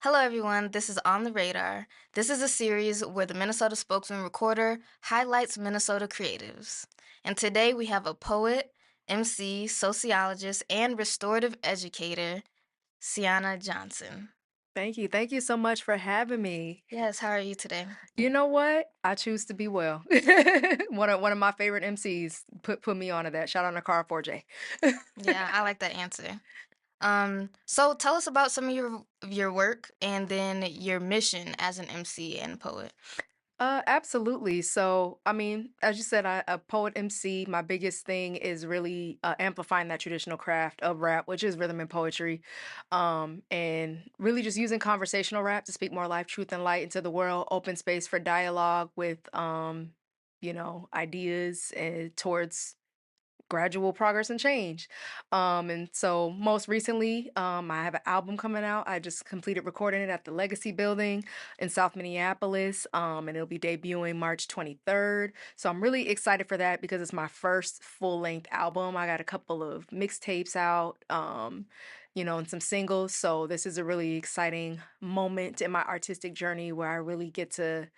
Hello, everyone. This is On the Radar. This is a series where the Minnesota Spokesman-Recorder highlights Minnesota creatives. And today we have a poet, MC, sociologist, and restorative educator, Sienna Johnson. Thank you. Thank you so much for having me. Yes, how are you today? You know what? I choose to be well. One of my favorite MCs put me onto that. Shout out to Car 4J. Yeah, I like that answer. So tell us about some of your work and then your mission as an MC and poet. Absolutely. So, I mean, as you said, a poet MC. My biggest thing is really amplifying that traditional craft of rap, which is rhythm and poetry, and really just using conversational rap to speak more life, truth, and light into the world. Open space for dialogue with, ideas and towards gradual progress and change. And so most recently, I have an album coming out. I just completed recording it at the Legacy Building in South Minneapolis. And it'll be debuting March 23rd. So I'm really excited for that because it's my first full-length album. I got a couple of mixtapes out, and some singles. So this is a really exciting moment in my artistic journey where I really get to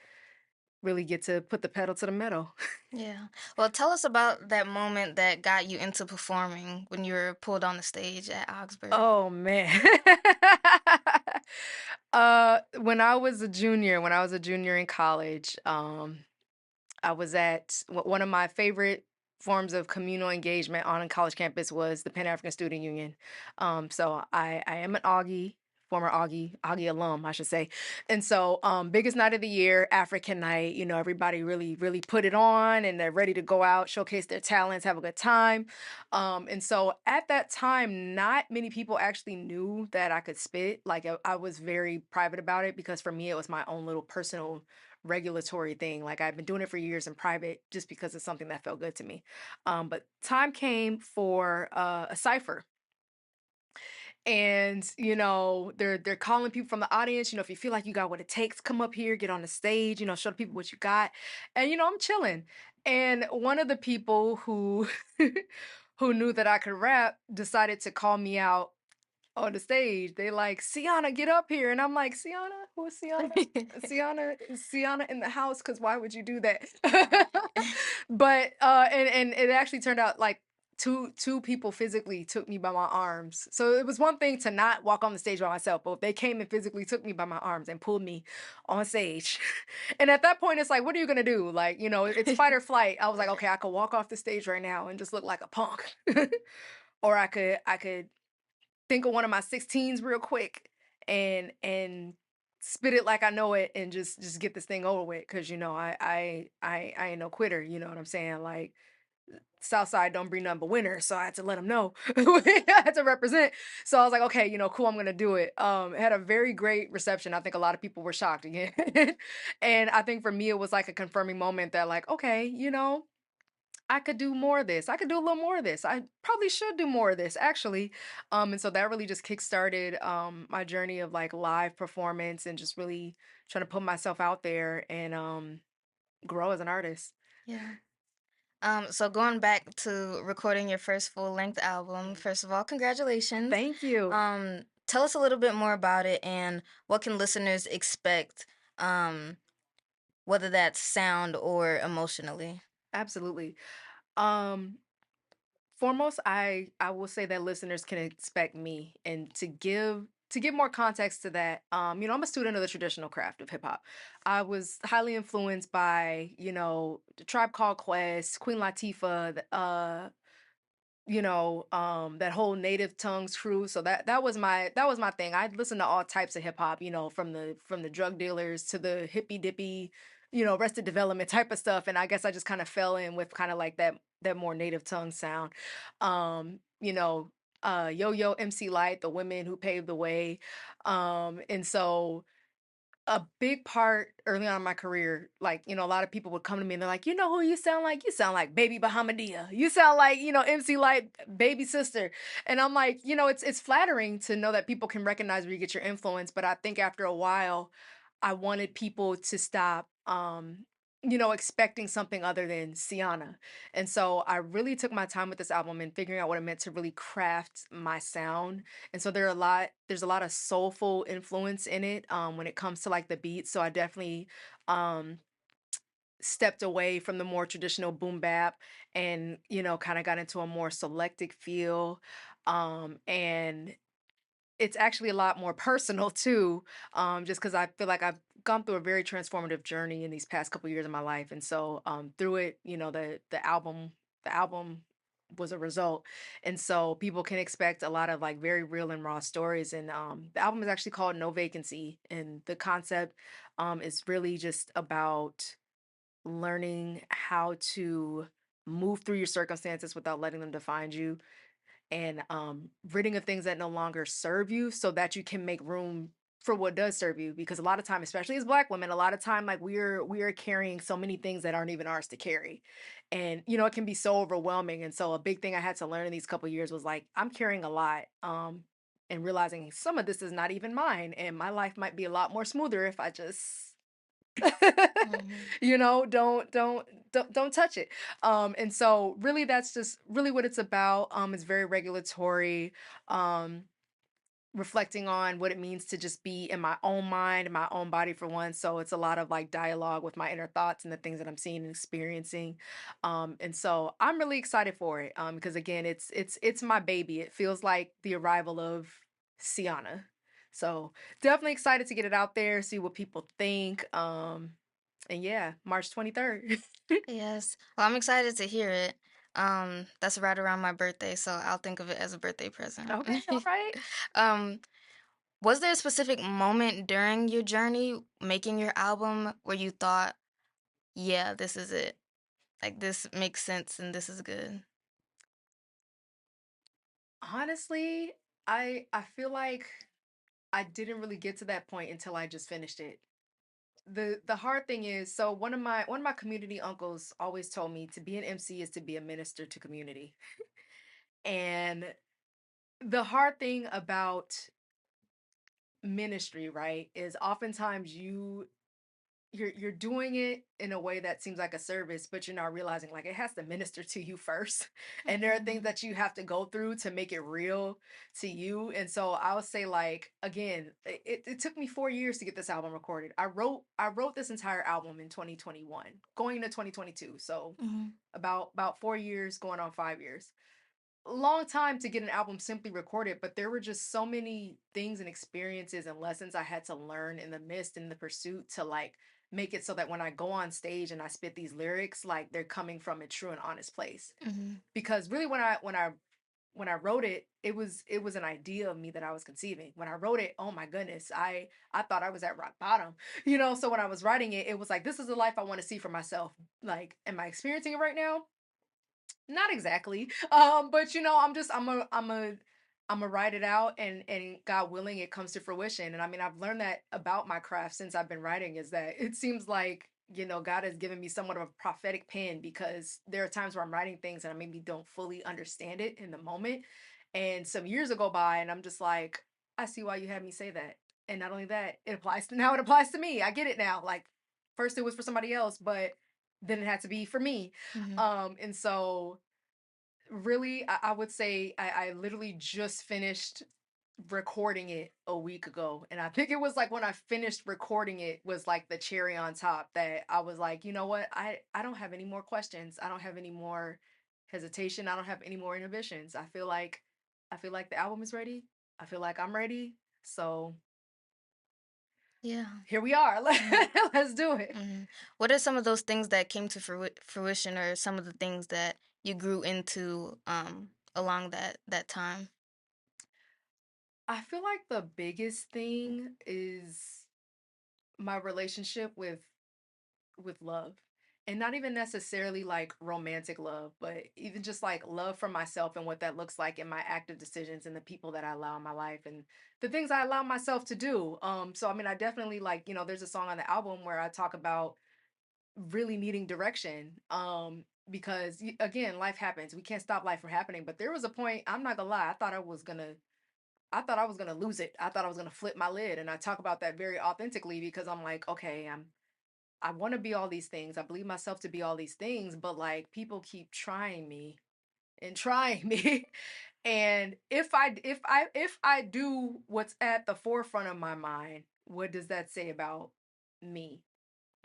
put the pedal to the metal. Yeah. Well, tell us about that moment that got you into performing when you were pulled on the stage at Augsburg. Oh man. When I was a junior in college, I was at one of my favorite forms of communal engagement on a college campus was the Pan African Student Union. So I am an Augie, former Augie alum, I should say. And so, biggest night of the year, African night. Everybody really, really put it on, and they're ready to go out, showcase their talents, have a good time. And so at that time, not many people actually knew that I could spit. Like I was very private about it because for me, it was my own little personal regulatory thing. Like I've been doing it for years in private just because it's something that felt good to me. But time came for a cipher. And they're calling people from the audience. If you feel like you got what it takes, come up here, get on the stage, show the people what you got. And I'm chilling. And one of the people who who knew that I could rap decided to call me out on the stage. They like, Sienna, get up here. And I'm like, Sienna? Who is Sienna? Sienna is Sienna in the house? Because why would you do that? But and it actually turned out like two people physically took me by my arms. So it was one thing to not walk on the stage by myself, but they came and physically took me by my arms and pulled me on stage. And at that point, it's like, what are you gonna do? Like, it's fight or flight. I was like, okay, I could walk off the stage right now and just look like a punk. Or I could think of one of my 16s real quick and spit it like I know it and just get this thing over with because I ain't no quitter. You know what I'm saying? Like Southside don't bring nothing but winner, so I had to let them know. I had to represent. So I was like, okay, cool, I'm gonna do it. It had a very great reception. I think a lot of people were shocked again. And I think for me it was like a confirming moment that like, okay, I could do more of this. I could do a little more of this. I probably should do more of this, actually. And so that really just kickstarted my journey of like live performance and just really trying to put myself out there and grow as an artist. Yeah. So going back to recording your first full-length album, first of all, congratulations. Thank you. Tell us a little bit more about it and what can listeners expect, um, whether that's sound or emotionally. Absolutely. Um, Foremost, I will say that listeners can expect me and to give more context to that. I'm a student of the traditional craft of hip hop. I was highly influenced by, the Tribe Called Quest, Queen Latifah, that whole native tongues crew. So that was my thing. I listened to all types of hip hop, from the drug dealers to the hippy dippy, Arrested Development type of stuff. And I guess I just kind of fell in with kind of like that more native tongue sound. Yo Yo MC Light, the women who paved the way. And so a big part early on in my career, like, a lot of people would come to me and they're like, you know who you sound like? You sound like Baby Bahamadia. You sound like, MC Light, baby sister. And I'm like, it's flattering to know that people can recognize where you get your influence. But I think after a while, I wanted people to stop expecting something other than Sienna. And so I really took my time with this album and figuring out what it meant to really craft my sound. And so there's a lot of soulful influence in it when it comes to like the beats. So I definitely um stepped away from the more traditional boom bap and, kind of got into a more selective feel. And it's actually a lot more personal too, just because I feel like I've gone through a very transformative journey in these past couple years of my life, and so through it, the album was a result, and so people can expect a lot of like very real and raw stories. And the album is actually called No Vacancy, and the concept is really just about learning how to move through your circumstances without letting them define you, and ridding of things that no longer serve you so that you can make room for what does serve you. Because a lot of time, especially as black women, a lot of time like we are carrying so many things that aren't even ours to carry, and it can be so overwhelming. And so a big thing I had to learn in these couple years was like I'm carrying a lot, and realizing some of this is not even mine, and my life might be a lot more smoother if I just Mhm. don't touch it. And so really that's just really what it's about. It's very regulatory, um, reflecting on what it means to just be in my own mind and my own body for one. So it's a lot of like dialogue with my inner thoughts and the things that I'm seeing and experiencing. And so I'm really excited for it. Because again, it's my baby. It feels like the arrival of Sienna. So definitely excited to get it out there, see what people think. And yeah, March 23rd. Yes. Well, I'm excited to hear it. That's right around my birthday, so I'll think of it as a birthday present. Okay, all right. Um, was there a specific moment during your journey making your album where you thought, yeah, this is it? Like this makes sense and this is good. Honestly, I feel like I didn't really get to that point until I just finished it. The hard thing is, so one of my community uncles always told me to be an MC is to be a minister to community. And the hard thing about ministry, right, is oftentimes you're doing it in a way that seems like a service, but you're not realizing like it has to minister to you first. And there are things Mhm. that you have to go through to make it real to you. And so I would say like again, it took me 4 years to get this album recorded. I wrote this entire album in 2021, going into 2022. So Mhm. about 4 years, going on 5 years. Long time to get an album simply recorded, but there were just so many things and experiences and lessons I had to learn in the midst, in the pursuit to like make it so that when I go on stage and I spit these lyrics, like they're coming from a true and honest place. Mhm. Because really when I wrote it, it was an idea of me that I was conceiving. When I wrote it, oh my goodness, I thought I was at rock bottom. So when I was writing it, it was like this is the life I want to see for myself. Like, am I experiencing it right now? Not exactly. But I'm a write it out, and God willing it comes to fruition. And I mean, I've learned that about my craft since I've been writing is that it seems like, God has given me somewhat of a prophetic pen because there are times where I'm writing things and I maybe don't fully understand it in the moment. And some years go by and I'm just like, I see why you had me say that. And not only that, it applies to me. I get it now. Like first it was for somebody else, but then it had to be for me. Mhm. And so really, I would say I literally just finished recording it a week ago. And I think it was like when I finished recording it was like the cherry on top that I was like, you know what? I don't have any more questions. I don't have any more hesitation. I don't have any more inhibitions. I feel like the album is ready. I feel like I'm ready. So Yeah. here we are. Mhm. Let's do it. Mhm. What are some of those things that came to fruition, or some of the things that you grew into along that time? I feel like the biggest thing is my relationship with love, and not even necessarily like romantic love, but even just like love for myself and what that looks like in my active decisions and the people that I allow in my life and the things I allow myself to do. So I mean, I definitely like, there's a song on the album where I talk about really needing direction. Because again, life happens, we can't stop life from happening, but there was a point, I'm not gonna lie, I thought I was gonna lose it. I thought I was gonna flip my lid, and I talk about that very authentically because I'm like, okay, I want to be all these things. I believe myself to be all these things, but like people keep trying me and trying me. And if I do what's at the forefront of my mind, what does that say about me?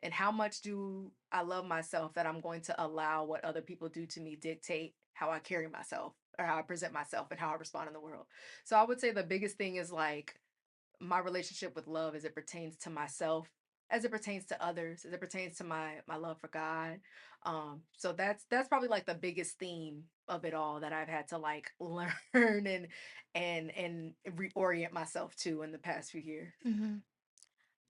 And how much do I love myself that I'm going to allow what other people do to me dictate how I carry myself or how I present myself and how I respond in the world? So I would say the biggest thing is like my relationship with love as it pertains to myself, as it pertains to others, as it pertains to my love for God. So that's probably like the biggest theme of it all that I've had to like learn and reorient myself to in the past few years. Mhm.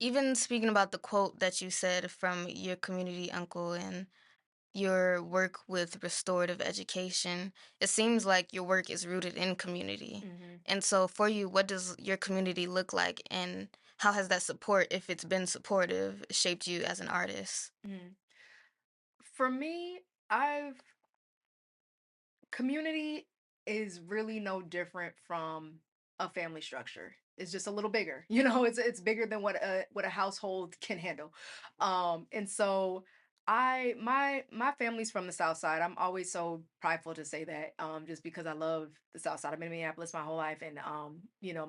Even speaking about the quote that you said from your community uncle and your work with restorative education, it seems like your work is rooted in community. Hmm. And so for you, what does your community look like and how has that support, if it's been supportive, shaped you as an artist? Hmm. For me, I've community is really no different from a family structure. It's just a little bigger. It's bigger than what a household can handle. And so my family's from the South Side. I'm always so prideful to say that, just because I love the South Side. I've been in Minneapolis my whole life, and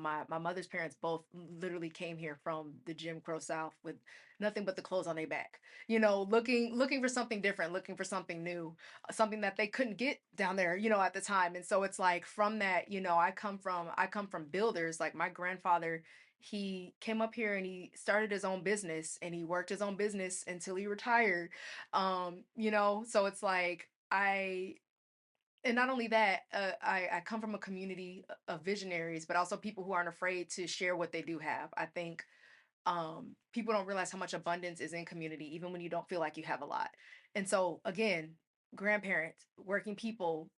my mother's parents both literally came here from the Jim Crow South with nothing but the clothes on their back. Looking for something different, looking for something new, something that they couldn't get down there, at the time. And so it's like from that, I come from builders. Like my grandfather, he came up here and he started his own business and he worked his own business until he retired. So it's like and not only that, I come from a community of visionaries, but also people who aren't afraid to share what they do have. I think people don't realize how much abundance is in community, even when you don't feel like you have a lot. And so, again, grandparents, working people,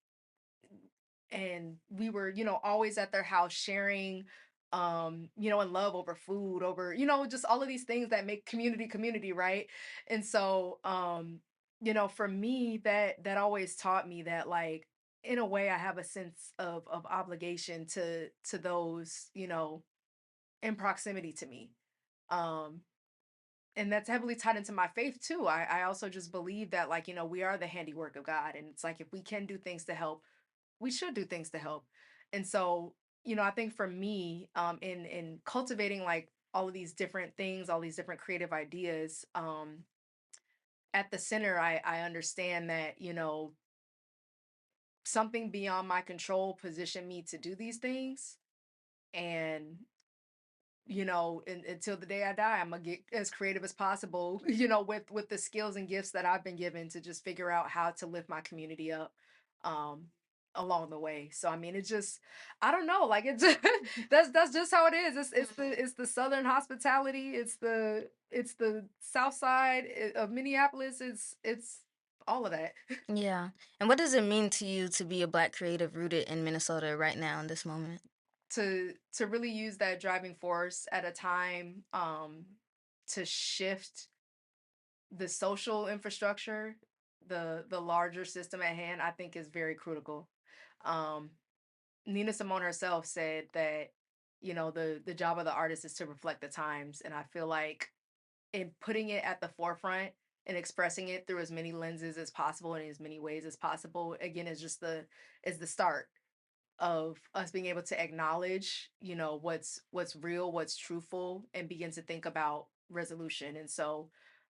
and we were, always at their house sharing, and love over food, over, just all of these things that make community, right? And so, for me, that always taught me that, like, in a way, I have a sense of obligation to those, in proximity to me. Um, and that's heavily tied into my faith too. I also just believe that, like, we are the handiwork of God, and it's like if we can do things to help, we should do things to help. And so, I think for me, in cultivating like all of these different things, all these different creative ideas, at the center, I understand that, something beyond my control positioned me to do these things. And until the day I die, I'm gonna get as creative as possible, with the skills and gifts that I've been given to just figure out how to lift my community up, um, along the way. So I mean, it's just, I don't know, like it's that's just how it is. It's the Southern hospitality. It's the South Side of Minneapolis. It's all of that. Yeah. And what does it mean to you to be a Black creative rooted in Minnesota right now in this moment? To really use that driving force at a time, to shift the social infrastructure, the larger system at hand, I think is very critical. Um, Nina Simone herself said that, the job of the artist is to reflect the times, and I feel like in putting it at the forefront and expressing it through as many lenses as possible and in as many ways as possible, again, is the start of us being able to acknowledge, what's real, what's truthful, and begin to think about resolution. And so,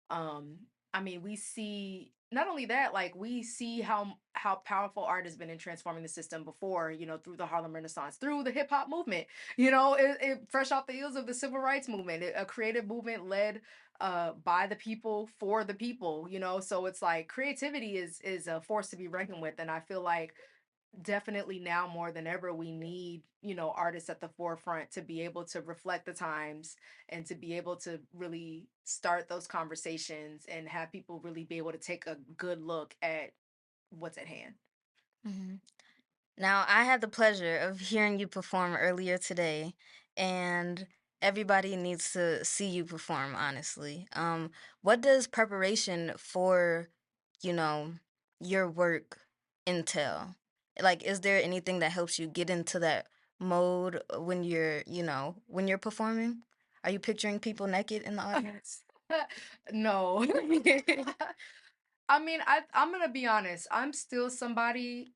um, I mean, we see not only that, like we see how powerful art has been in transforming the system before, through the Harlem Renaissance, through the hip hop movement, it fresh off the heels of the civil rights movement, a creative movement led by the people for the people, so it's like creativity is a force to be reckoned with. And I feel like definitely now more than ever we need, artists at the forefront to be able to reflect the times and to be able to really start those conversations and have people really be able to take a good look at what's at hand. Mhm. Now, I had the pleasure of hearing you perform earlier today, and everybody needs to see you perform, honestly. What does preparation for, you know, your work entail? Like, is there anything that helps you get into that mode when you're performing? Are you picturing people naked in the audience? No. I mean, I'm gonna be honest. I'm still somebody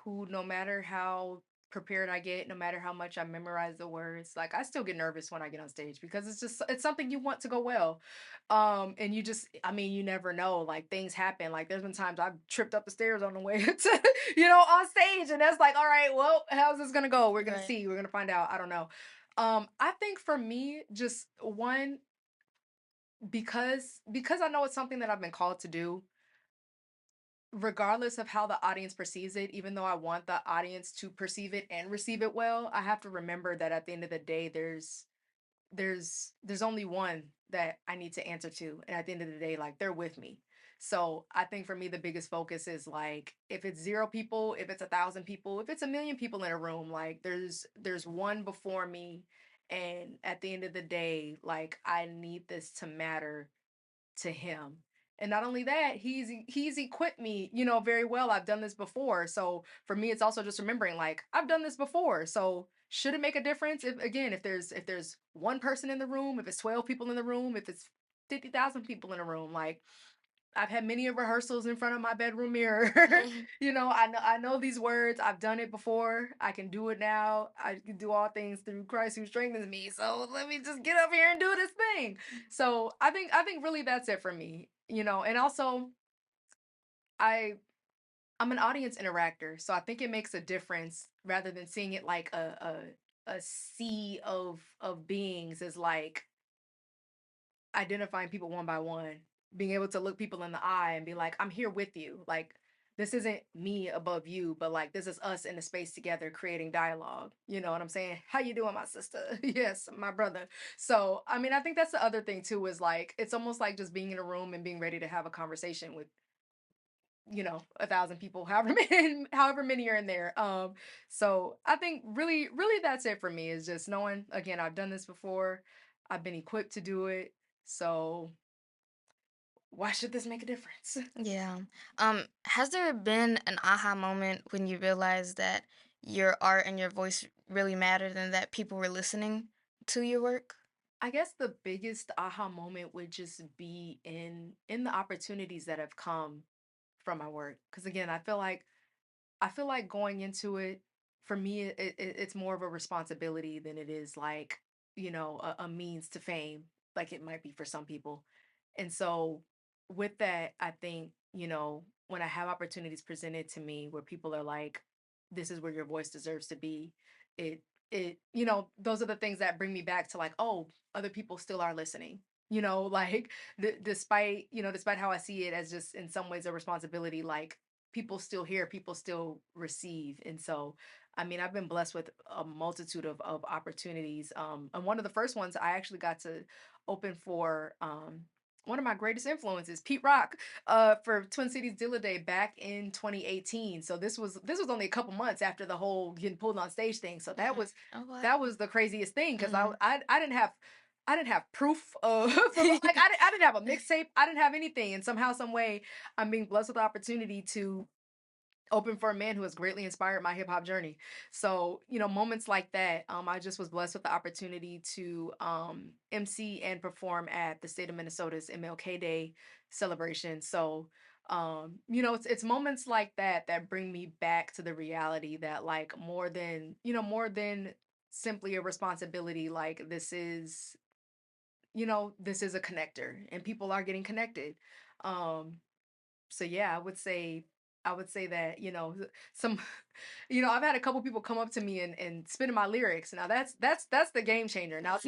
who, no matter how prepared I get, no matter how much I memorize the words, like I still get nervous when I get on stage because it's something you want to go well. And you just, I mean, you never know. Like things happen. Like there's been times I've tripped up the stairs on the way to, on stage, and that's like, all right, well, how's this gonna go? We're gonna Right. see. We're gonna find out. I don't know. I think for me, just one, because I know it's something that I've been called to do, regardless of how the audience perceives it, even though I want the audience to perceive it and receive it well, I have to remember that at the end of the day, there's only one that I need to answer to. And at the end of the day, like they're with me. So I think for me, the biggest focus is like if it's 0 people, if it's 1,000 people, if it's 1,000,000 people in a room, like there's one before me. And at the end of the day, like I need this to matter to him. And not only that, he's equipped me, very well. I've done this before. So for me, it's also just remembering like I've done this before. So should it make a difference if there's one person in the room, if it's 12 people in the room, if it's 50,000 people in a room, like I've had many rehearsals in front of my bedroom mirror. I know these words. I've done it before. I can do it now. I can do all things through Christ who strengthens me. So let me just get up here and do this thing. So I think really that's it for me. And also I I'm an audience interactor, so I think it makes a difference rather than seeing it like a sea of beings, is like identifying people one by one, being able to look people in the eye and be like, I'm here with you. Like, this isn't me above you, but like this is us in the space together creating dialogue. You know what I'm saying? How you doing, my sister? Yes, my brother. So, I mean, I think that's the other thing too, is like it's almost like just being in a room and being ready to have a conversation with 1,000 people, however many are in there. So I think really that's it for me, is just knowing, again, I've done this before. I've been equipped to do it. So why should this make a difference? Yeah. Has there been an aha moment when you realized that your art and your voice really mattered and that people were listening to your work? I guess the biggest aha moment would just be in the opportunities that have come from my work. Because again, I feel like going into it, for me, it's more of a responsibility than it is like, a means to fame, like it might be for some people. And so with that, I think, when I have opportunities presented to me where people are like, this is where your voice deserves to be, it, those are the things that bring me back to like, oh, other people still are listening. Like despite how I see it as just in some ways a responsibility, like people still hear, people still receive. And so, I mean, I've been blessed with a multitude of opportunities. And one of the first ones I actually got to open for one of my greatest influences, Pete Rock, for Twin Cities Dealer Day back in 2018. So this was only a couple months after the whole getting pulled on stage thing. So that Mhm. was Oh, wow. that was the craziest thing, because I, Mhm. I I didn't have I didn't have proof of like I didn't have a mixtape. I didn't have anything. And somehow, some way, I'm being blessed with the opportunity to open for a man who has greatly inspired my hip hop journey. So, moments like that, I just was blessed with the opportunity to MC and perform at the state of Minnesota's MLK Day celebration. So, it's moments like that that bring me back to the reality that, like, more than simply a responsibility, like this is a connector and people are getting connected. Um, so yeah, I would say that, some I've had a couple people come up to me and spit in my lyrics. Now that's the game changer. Now it's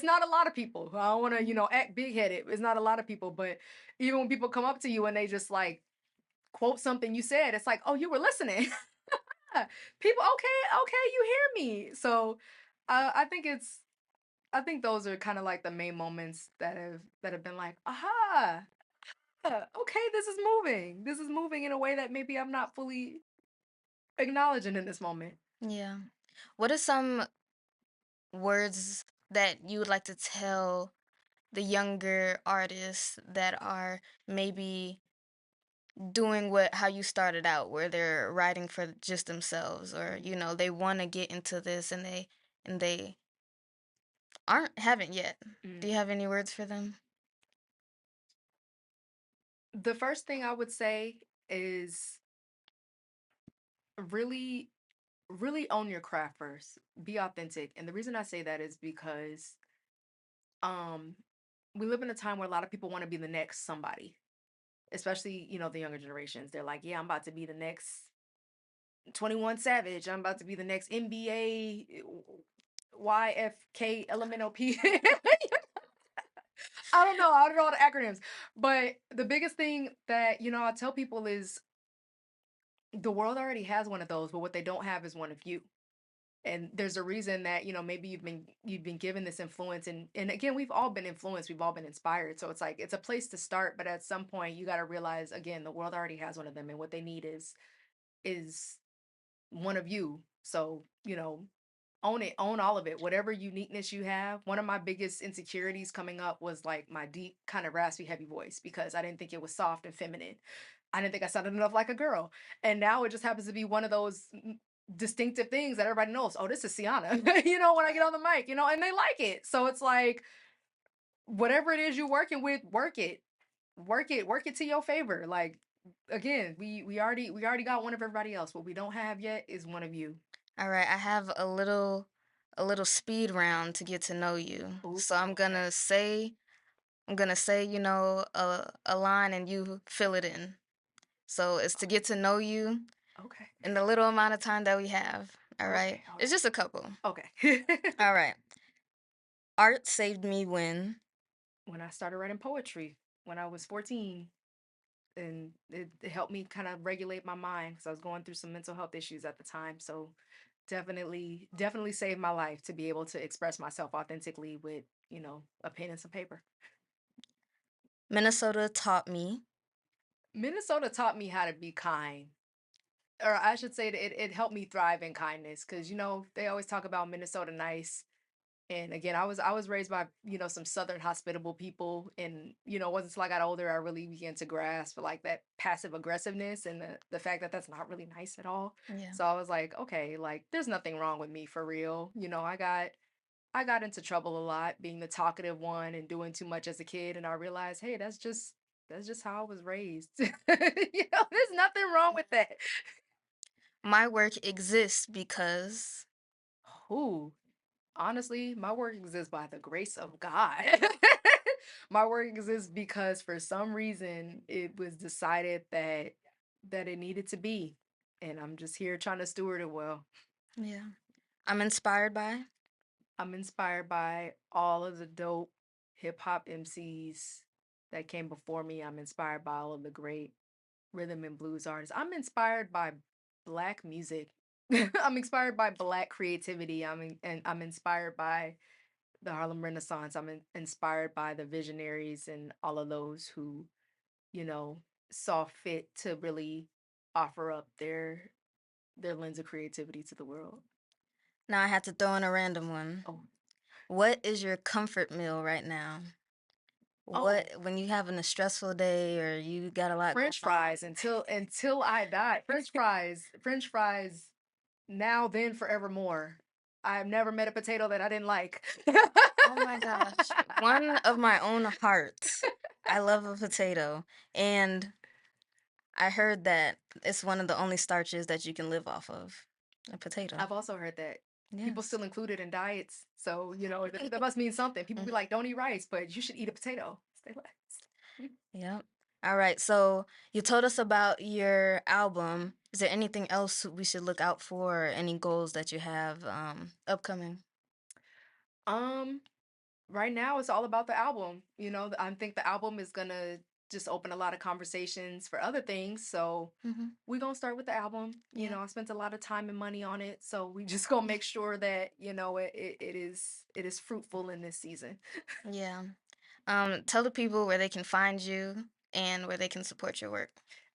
not a lot of people. I don't want to, act big headed. It's not a lot of people, but even when people come up to you and they just like quote something you said, it's like, oh, you were listening. People, okay, you hear me. So I think those are kind of like the main moments that have been like, aha, okay, this is moving. This is moving in a way that maybe I'm not fully acknowledging in this moment. Yeah. What are some words that you would like to tell the younger artists that are maybe doing what how you started out, where they're writing for just themselves, or they want to get into this and they aren't haven't yet? Do Mm. you have any words for them? The first thing I would say is really, really own your craft first. Be authentic. And the reason I say that is because um we live in a time where a lot of people want to be the next somebody, especially, the younger generations. They're like, yeah, I'm about to be the next 21 Savage. I'm about to be the next NBA YFK LMNOP. I don't know. I don't know all the acronyms. But the biggest thing that, I tell people is the world already has one of those, but what they don't have is one of you. And there's a reason that, maybe you've been given this influence, and again, we've all been influenced, we've all been inspired. So it's like it's a place to start, but at some point you got to realize again, the world already has one of them, and what they need is one of you. So, own it, own all of it, whatever uniqueness you have. One of my biggest insecurities coming up was like my deep, kind of raspy, heavy voice, because I didn't think it was soft and feminine. I didn't think I sounded enough like a girl. And now it just happens to be one of those distinctive things that everybody knows. Oh, this is Sienna, when I get on the mic, and they like it. So it's like, whatever it is you're working with, work it. Work it to your favor. Like, again, we already got one of everybody else. What we don't have yet is one of you. All right, I have a little speed round to get to know you. Ooh, So okay. I'm gonna say, a line and you fill it in. So it's to get to know you Okay. in the little amount of time that we have. All right. Okay. It's just a couple. Okay. All right. Art saved me when. When I started writing poetry when I was 14, and it helped me kind of regulate my mind because I was going through some mental health issues at the time. So definitely saved my life to be able to express myself authentically with, a pen and some paper. Minnesota taught me. Minnesota taught me how to be kind. Or I should say that it helped me thrive in kindness because, they always talk about Minnesota nice. And again, I was raised by, some southern hospitable people, and it wasn't until I got older I really began to grasp like that passive aggressiveness and the fact that that's not really nice at all. Yeah. So I was like, okay, like there's nothing wrong with me for real. I got into trouble a lot being the talkative one and doing too much as a kid, and I realized, hey, that's just how I was raised. There's nothing wrong with that. My work exists because. Who? Honestly, my work exists by the grace of God. My work exists because for some reason it was decided that it needed to be. And I'm just here trying to steward it well. Yeah. I'm inspired by. I'm inspired by all of the dope hip hop MCs that came before me. I'm inspired by all of the great rhythm and blues artists. I'm inspired by black music. I'm inspired by black creativity. And I'm inspired by the Harlem Renaissance. I'm inspired by the visionaries and all of those who, you know, saw fit to really offer up their lens of creativity to the world. Now I had to throw in a random one. Oh, What is your comfort meal right now? oh, When you having a stressful day or you got a lot going French on? fries until I die. French fries now, then, forevermore. I've never met a potato that I didn't like. Oh my gosh. One of my own heart. I love a potato. And I heard that it's one of the only starches that you can live off of. A potato. I've also heard that people Yes. still include it in diets. So, that must mean something. People be Mhm. like, don't eat rice, but you should eat a potato. Stay less. Yep. All right. So you told us about your album. Is there anything else we should look out for? Or any goals that you have upcoming? Um, right now it's all about the album. I think the album is gonna just open a lot of conversations for other things. So Hmm. we're gonna start with the album. Yeah. I spent a lot of time and money on it. So we just gonna make sure that, it is fruitful in this season. Yeah. Tell the people where they can find you and where they can support your work.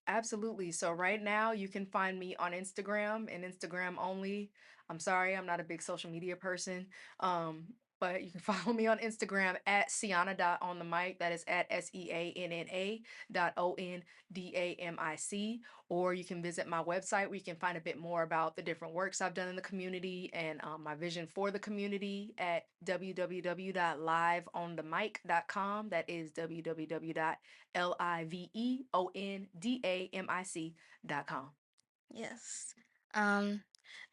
Absolutely. So right now you can find me on Instagram and Instagram only. I'm sorry, I'm not a big social media person. Um, but you can follow me on Instagram at Siana.onthemic. That is at SEANNA.ONDAMIC. Or you can visit my website where you can find a bit more about the different works I've done in the community and my vision for the community at www.liveonthemic.com. That is www.liveondamic.com. Yes. Um,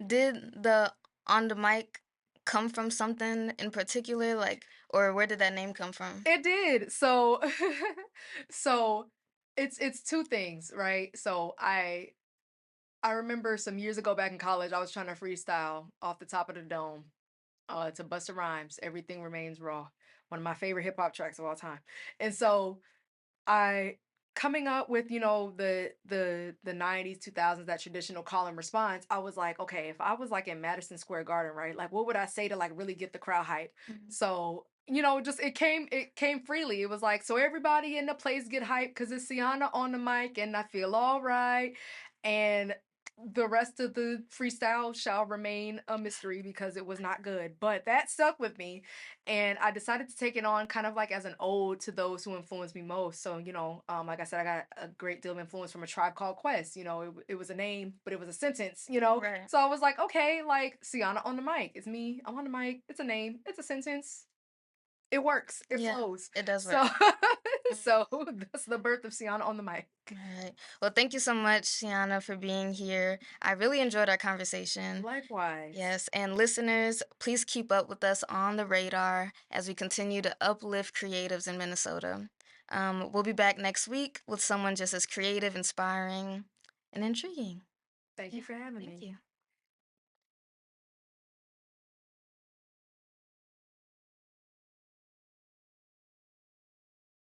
did the on the mic come from something in particular, like, or where did that name come from? It did. So so it's two things, right? So I remember some years ago back in college, I was trying to freestyle off the top of the dome to Busta Rhymes. Everything Remains Raw. One of my favorite hip hop tracks of all time. And so I coming up with, the 90s, 2000s, that traditional call and response, I was like, okay, if I was like in Madison Square Garden, right? Like what would I say to like really get the crowd hype? Mhm. So, just it came freely. It was like, so everybody in the place get hyped because it's Siana on the mic and I feel all right. And the rest of the freestyle shall remain a mystery because it was not good. But that stuck with me, and I decided to take it on kind of like as an ode to those who influenced me most. So, like I said, I got a great deal of influence from A Tribe Called Quest. It was a name, but it was a sentence. Right. So I was like, okay, like Siana on the mic. It's me. I'm on the mic. It's a name. It's a sentence. It works. It Yeah, flows. it does work. So, Mhm. so that's the birth of Siana on the mic. All right. Well, thank you so much, Shiana, for being here. I really enjoyed our conversation. Likewise. Yes, and listeners, please keep up with us on the radar as we continue to uplift creatives in Minnesota. We'll be back next week with someone just as creative, inspiring, and intriguing. Thank Yeah, you for having thank me. you.